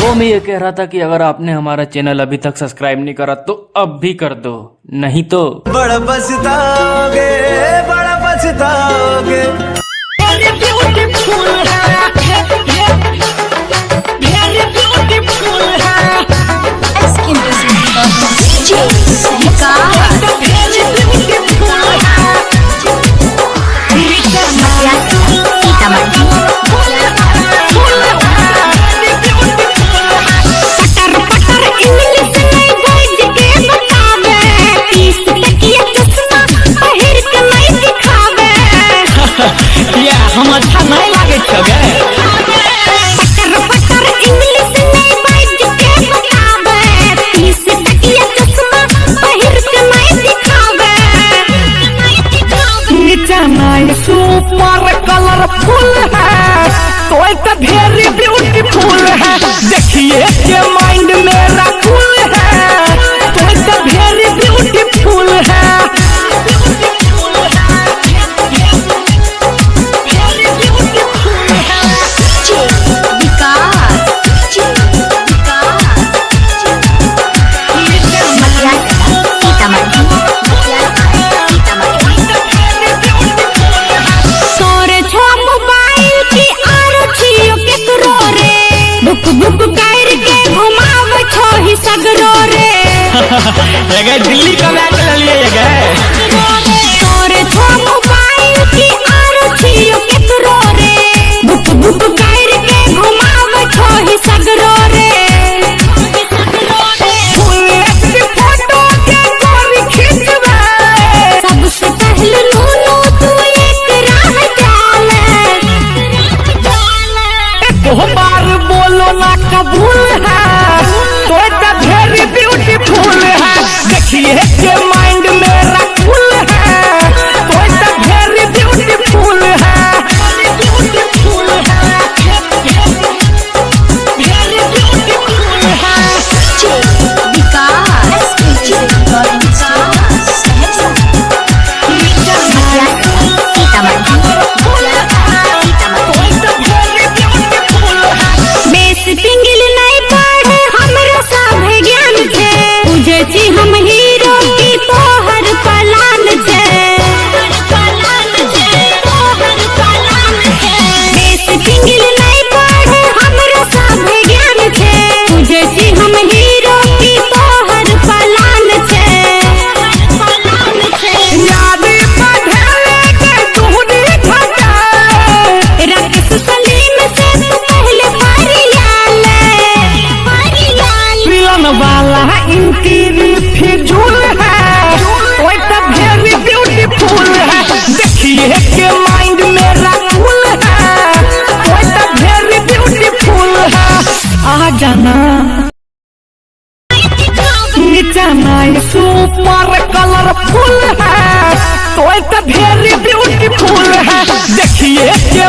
वो मैं ये कह रहा था कि अगर आपने हमारा चैनल अभी तक सब्सक्राइब नहीं करा तो अब भी कर दो, नहीं तो बड़ा पछताओगे, बड़ा पछताओगे। हम अच्छा नहीं लागे छगे पटर पटर इंग्लिश में बैठ के बतावे पीस तकिया चश्मा पहिर के नहीं दिखावे नीचा नहीं सुपर कलरफुल है तो एक वेरी ब्यूटीफुल है देखिए के माइंड मेरा कूल है तो एक वेरी ब्यूटीफुल है दिल्ली का मैच ले लिए तोरे छो मोबाइल की आरथियो केकरो रे बुक बुक कर के घुमावे छो ही सगरो रे फुल एचडी फोटो के गोरी खींचवे सबसे पहले नूनू तू एक राह डाले एक बार बोलो ना कबूल है तो इतना वेरी ब्यूटीफुल है देखिए के माइंड मेरा कूल है तो इतना वेरी ब्यूटीफुल है हम हीरो की तोहर पलान छे बेस सिंगल नहीं पढ़े हमरा सब ज्ञान छे तुझे छी हम हीरो की तोहर पलान छे याद बढ़ावे के तूने घटाए राकेश सलीम से तू पहले परियाले विलन वाला इंटीरियर फिजूल है कोई तो वेरी ब्यूटीफुल है देखिए के माइंड मेरा कूल है कोई तो वेरी ब्यूटीफुल है आ जाना नीचा नहीं सुपर कलरफुल है कोई तो वेरी ब्यूटीफुल है देखिए के